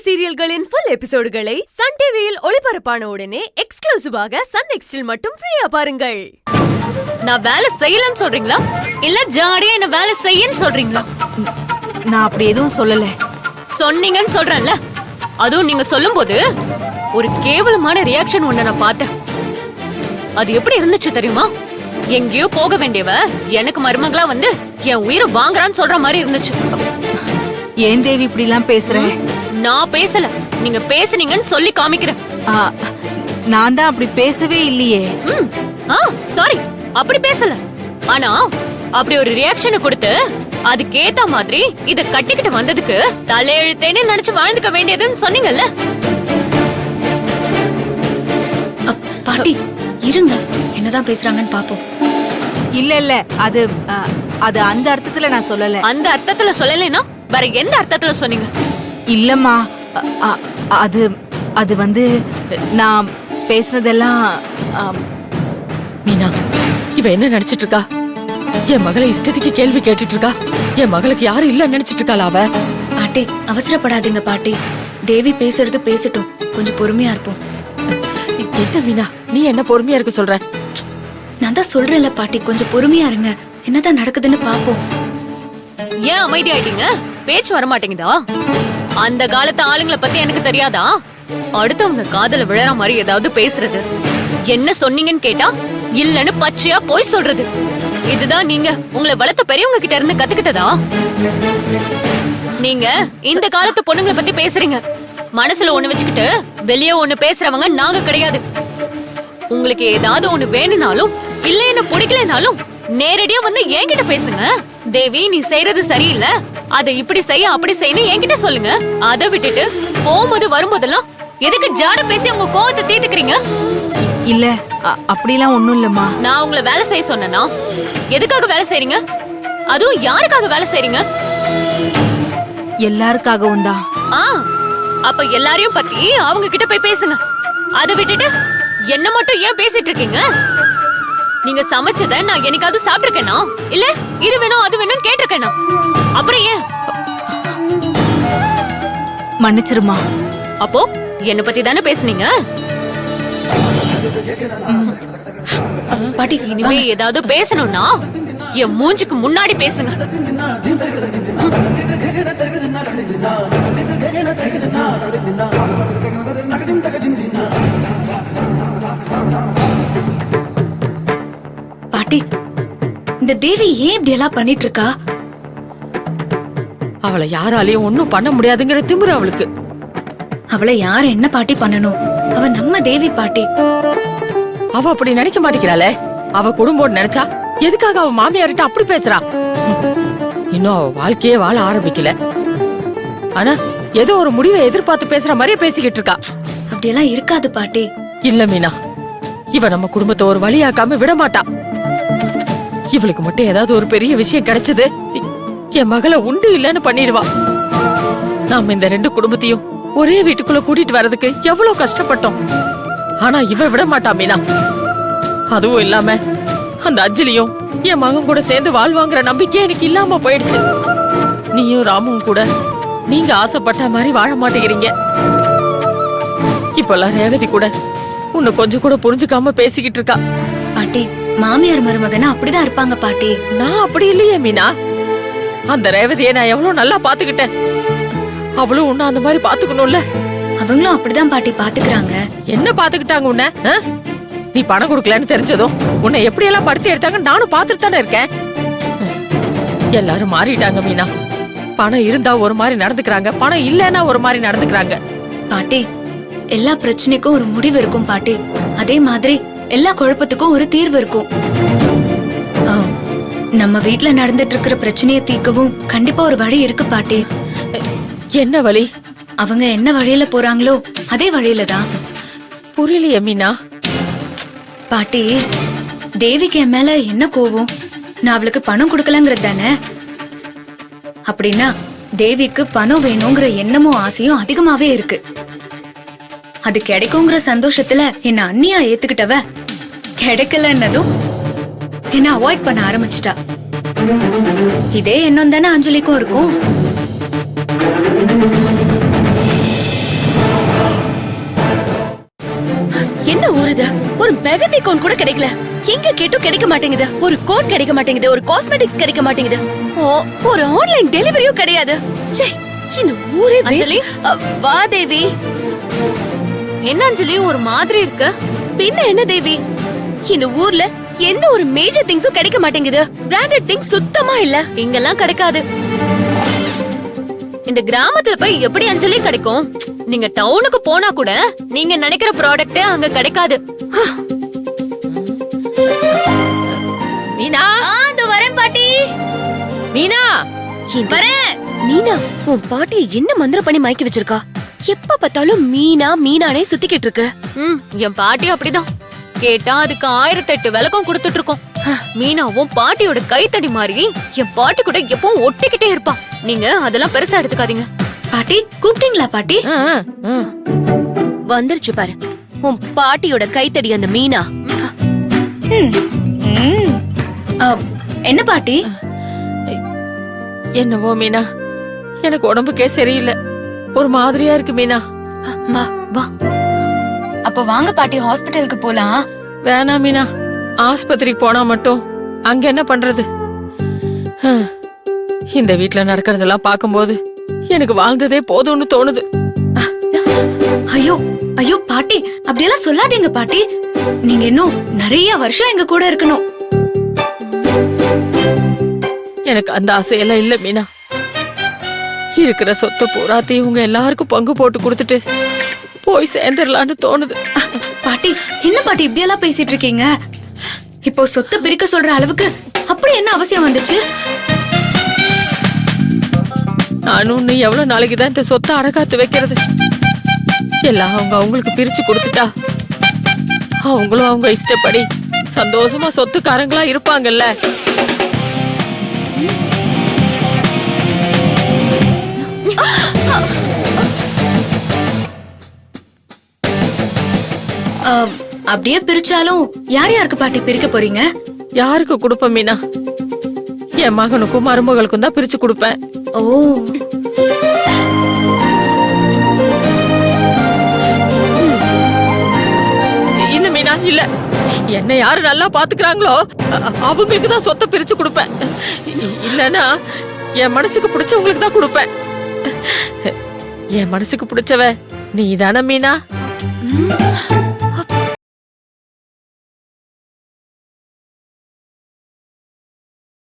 சீரியல்களின் full எபிசோடுகளை Sun டிவியில் ஒளிபரப்பான உடனே எக்ஸ்க்ளூசிவாக சன் நெக்ஸ்டில் மட்டும் ஃப்ரீயா பாருங்கள். நான் வேலை செய்யலன்னு சொல்றீங்களா இல்ல ஜாடியா என்ன வேலை செய்யன்னு சொல்றீங்களா? நான் அப்படி எதுவும் சொல்லல. சொன்னீங்கன்னு சொல்றேன்ல. அதுவும் நீங்க சொல்லும்போது ஒரு கேவலமான ரியாக்ஷன் ஒண்ணு நான் பார்த்தேன். அது எப்படி இருந்துச்சு தெரியுமா? எங்கேயோ போக வேண்டியவ எனக்கு மருமகளா வந்து என் உயிரை வாங்குறான்னு சொல்ற மாதிரி இருந்துச்சு. ஏன் தேவி இப்படி எல்லாம் பேசுற? நான் பேசல, நீங்க பேசுனீங்கன்னு சொல்லி காமிக்கிறேன். நான் தான் அப்படி பேசவே இல்லையே. சாரி, அப்படி பேசல. ஆனா அப்படி ஒரு ரியாக்ஷனை கொடுத்து அதுக்கேத்த மாதிரி இத கட்டிக்கிட்டு வந்ததுக்கு தலையெழுத்தேன்னு நினைச்சு வாழ்ந்துக்க வேண்டியதுன்னு சொன்னீங்கல்ல. பாட்டி இருங்க, என்னதான் பேசுறாங்கன்னு பாப்போம். இல்ல இல்ல, அது அது அந்த அர்த்தத்துல நான் சொல்லல. அந்த அர்த்தத்துல சொல்லலைன்னா வேற எந்த அர்த்தத்துல சொன்னீங்க? இல்லம்மா, அது அது வந்து நான் பேசுனதெல்லாம். மீனா, இவ என்ன நினைச்சிட்டு இருக்கா? என் மகளை இஷ்டத்துக்கு கேள்வி கேட்டுட்டு இருக்கா. என் மகளுக்கு யாரும் இல்ல நினைச்சிட்டு இருக்காளா அவ? பாட்டி அவசரப்படாதீங்க பாட்டி. தேவி பேசுறது பேசட்டும், கொஞ்சம் பொறுமையா இருப்போம். என்ன மீனா, நீ என்ன பொறுமையா இருக்க சொல்ற? நான் தான் சொல்றேன்ல பாட்டி, கொஞ்சம் பொறுமையா இருங்க. என்னதான் நடக்குதுன்னு பாப்போம். ஏன் அமைதி ஆயிட்டீங்க? பேச்சு வர மாட்டேங்குதா? அந்த காலத்து ஆளுங்களை பத்தி எனக்கு தெரியாதா? அடுத்தவங்க காதல விழற மாதிரி ஏதாவது பேசுறது, என்ன சொன்னீங்கன்னு கேட்டா இல்லன்னு பச்சையா போய் சொல்றது, இதுதான் நீங்க உங்களை வளர்த்த பெரியவங்க கிட்ட இருந்து கத்துக்கிட்டதா? நீங்க இந்த காலத்து பொண்ணுங்களை பத்தி பேசுறீங்க. மனசுல ஒண்ணு வச்சுக்கிட்டு வெளியே ஒண்ணு பேசுறவங்க நாங்க கிடையாது. உங்களுக்கு ஏதாவது ஒண்ணு வேணும்னாலும் இல்ல என்ன பிடிக்கலனாலும் நேரடியா வந்து என்கிட்ட பேசுங்க. தேவி, நீ செய்யறது சரியில்லை, அதை இப்படி செய்ய அப்படி செய்யணும் என்கிட்ட சொல்லுங்க. அதை விட்டுட்டு போகும்போது வரும்போதெல்லாம் எதுக்கு ஜாட பேசி உங்க கோவத்தை தீர்த்துக்கிறீங்க? இல்ல, அப்படிலாம் ஒண்ணும் இல்லம்மா. நான் உங்களை வேலை செய்ய சொன்னா எதுக்காக வேலை செய்றீங்க? அதுவும் யாருக்காக வேலை செய்றீங்க? எல்லாருக்காகவும் தான். அப்ப எல்லாரையும் பத்தி அவங்க கிட்ட போய் பேசுங்க. அதை விட்டுட்டு என்ன மட்டும் ஏன் பேசிட்டு இருக்கீங்க? நீங்க சமைச்சத நான் என்னைக்காவது சாப்பிட்டிருக்கேனா? இல்ல இது வேணும் அது வேணும் கேட்டிருக்கேனா? அப்புறம் ஏன்? மன்னிச்சிருமா. அப்போ என்ன பத்தி தானே பேசுனீங்க. பாட்டி இனிமே ஏதாவது பேசணும்னா என் மூஞ்சுக்கு முன்னாடி பேசுங்க. பாட்டி, இந்த தேவி ஏன் இப்படி எல்லாம் பண்ணிட்டு இருக்கா? அவளை யாராலையும் ஒண்ணும் பண்ண முடியாதுங்கிற திமிரு அவளுக்கு. அவளை யார் என்ன பாட்டி பண்ணணும்? அவ நம்ம தேவி பாட்டி. அவ அப்படி நினைக்க மாட்டேங்கிறாளே. அவ குடும்பம் நினைச்சா எதுக்காக அவ மாமியார்கிட்ட அப்படி பேசுறா? இன்னும் அவ வாழ்க்கையே வாழ ஆரம்பிக்கல. ஆனா ஏதோ ஒரு முடிவை எதிர்பார்த்து பேசுற மாதிரியே பேசிக்கிட்டு இருக்கா. அப்படியெல்லாம் இருக்காது பாட்டி. இல்ல மீனா, இவ நம்ம குடும்பத்தை ஒரு வழியாக்காம விட மாட்டா. இவளுக்கு மட்டும் ஏதாவது ஒரு பெரிய விஷயம் கிடைச்சது என் மகளை உண்டு இல்லன்னு பண்ணிடுவா. நாம இந்த ரெண்டு குடும்பத்தையும் ஒரே வீட்டுக்குள்ள கூட்டிட்டு வர்றதுக்கு எவ்வளவு கஷ்டப்பட்டோம். ஆனா இவ விட மாட்டா மீனா. அதுவும் இல்லாம அந்த அஞ்சலியும் என் மகன் கூட சேர்ந்து வாழ்வாங்கிற நம்பிக்கை எனக்கு இல்லாம போயிடுச்சு. நீயும் ராமும் கூட நீங்க ஆசைப்பட்ட மாதிரி வாழ மாட்டேங்கிறீங்க. இப்பெல்லாம் ரேவதி கூட உன்னை கொஞ்சம் கூட புரிஞ்சுக்காம பேசிக்கிட்டு இருக்கா. பாட்டி, மாமியார் மருமகனா அப்படிதான் இருப்பாங்க பாட்டி. நான் அப்படி இல்லையே மீனா. அந்த ரேவதியை நான் எவ்வளவு நல்லா பாத்துக்கிட்டேன். அவளும் உன்ன அந்த மாதிரி பாத்துக்கணும்ல. அவங்களும் அப்படிதான் பாட்டி பாத்துக்கிறாங்க. என்ன பாத்துக்கிட்டாங்க உன்ன? நீ பணம் கொடுக்கலன்னு தெரிஞ்சதும் உன்னை எப்படி எல்லாம் படுத்தி எடுத்தாங்க நானும் பாத்துட்டு தானே இருக்கேன். எல்லாரும் மாறிட்டாங்க மீனா. பணம் இருந்தா ஒரு மாதிரி நடந்துக்கிறாங்க, பணம் இல்லன்னா ஒரு மாதிரி நடந்துக்கிறாங்க. பாட்டி, எல்லா பிரச்சனைக்கும் ஒரு முடிவு இருக்கும் பாட்டி. அதே மாதிரி எல்லா குழப்பத்துக்கும் ஒரு தீர்வு இருக்கும். நம்ம வீட்ல நடந்துட்டு இருக்கிற பிரச்சனையை தீர்க்கவும் கண்டிப்பா ஒரு வழி இருக்கு பாட்டி. என்ன வழி? அவங்க என்ன வழியில போறாங்களோ அதே வழியில தான். புரியலையே மீனா. பாட்டி, தேவிக்கு என் மேல என்ன கோவம்? நான் அவளுக்கு பணம் கொடுக்கலங்கிறது தானே? அப்படின்னா தேவிக்கு பணம் வேணுங்கிற எண்ணமும் ஆசையும் அதிகமாவே இருக்கு. அது கிடைக்குங்கிற சந்தோஷத்துல என்ன அண்ணியா ஏத்துக்கிட்டவ கிடைக்கலன்னதும் என்ன அவாய்ட் பண்ண ஆரம்பிச்சிட்டா. இதே எண்ணம் தானே அஞ்சலிக்கும் இருக்கும். கவுண்ட் கூட கிடைக்கல. எங்க கேட்டும் கிடைக்க மாட்டேங்குது. ஒரு கோட் கிடைக்க மாட்டேங்குது, ஒரு காஸ்மெட்டிக்ஸ் கிடைக்க மாட்டேங்குது. ஒரு ஆன்லைன் டெலிவரியும் கிடையாது. ச்சே, இந்த ஊரே அஞ்சலி? waste. வா தேவி. என்ன அஞ்சலி ஒரு மாதிரி இருக்கு? பின்ன என்ன தேவி, இந்த ஊர்ல எந்த ஒரு மேஜர் திங்ஸும் கிடைக்க மாட்டேங்குது. பிராண்டட் திங்ஸ் சுத்தமா இல்ல. இங்கெல்லாம் கிடைக்காது. இந்த கிராமத்துல போய் எப்படி அஞ்சலி கிடைக்கும்? நீங்க டவுனுக்கு போனா கூட நீங்க நினைக்கிற ப்ராடக்ட் அங்க கிடைக்காது. மீனா அது வரேன் பாட்டி. மீனா வரேன். மீனா, உன் பாட்டி என்ன மந்திரம் பண்ணி மயக்கி வச்சிருக்கா? எப்ப பார்த்தாலும் மீனா மீனானே சுத்திக்கிட்டு இருக்கு. என் பாட்டி அப்படிதான். கேட்டா அதுக்கு 1008 விளக்கம் கொடுத்துட்டு இருக்கோம். மீனாவும் பாட்டியோட கைத்தடி மாதிரி என் பாட்டி கூட எப்பவும் ஒட்டிக்கிட்டே இருப்பா. நீங்க அதெல்லாம் பெருசா எடுத்துக்காதீங்க. பாட்டி கூப்பிட்டீங்களா பாட்டி? வந்துருச்சு பாரு உன் பாட்டியோட கைத்தடி அந்த மீனா. ம், ம். என்ன பாட்டி? என்னவோ மீனா, எனக்கு உடம்புக்கே சரியில்லை, ஒரு மாதிரியா இருக்கு மீனா. வா வா. அப்ப வாங்க பாட்டி ஹாஸ்பிடலுக்கு போலாம். வேணாம் மீனா, ஆஸ்பத்திரிக்கு போனா மட்டும் அங்க என்ன பண்றது? இந்த வீட்ல நடக்கிறதெல்லாம் பார்க்கும்போது எனக்கு வாழ்ந்ததே போதும்னு தோணுது. ஐயோ ஐயோ பாட்டி, அப்படியெல்லாம் சொல்லாதீங்க பாட்டி. நீங்க இன்னும் நிறைய வருஷம் எங்க கூட இருக்கணும். எனக்கு அந்த ஆசையெல்லாம் இல்ல மீனா. இருக்கிற சொத்தை பூராத்தையும் உங்க எல்லாருக்கும் பங்கு போட்டு கொடுத்துட்டு போய் சேர்ந்துடலான்னு தோணுது. பாட்டி என்ன பாட்டி இப்படியெல்லாம் பேசிட்டு இருக்கீங்க? இப்போ சொத்தை பிரிக்க சொல்ற அளவுக்கு அப்படி என்ன அவசியம் வந்துச்சு? நானும் இன்னும் எவ்வளவு நாளைக்குதான் இந்த சொத்தை அடகாத்து வைக்கிறது? எல்லாம் அவங்க அவங்களுக்கு பிரிச்சு கொடுத்துட்டா அவங்களும் அவங்க இஷ்டப்படி சந்தோஷமா சொத்துக்காரங்களா இருப்பாங்கல்ல. அப்படியே பிரிச்சாலும் யார் யாருக்கு பாட்டி பிரிக்க போறீங்க? யாருக்கு கொடுப்பேன் மீனா? என் மகனுக்கும் மருமகளுக்கும் தான் பிரிச்சு கொடுப்பேன். ஓ, இல்ல மீனா, இல்ல. என்ன யாரு நல்லா பாத்துக்கிறாங்களோ அவங்களுக்கு தான் சொத்தை பிரிச்சு கொடுப்பேன். இல்லனா என் மனசுக்கு பிடிச்சவங்களுக்கு தான் கொடுப்பேன். என் மனசுக்கு பிடிச்சவ நீதான மீனா?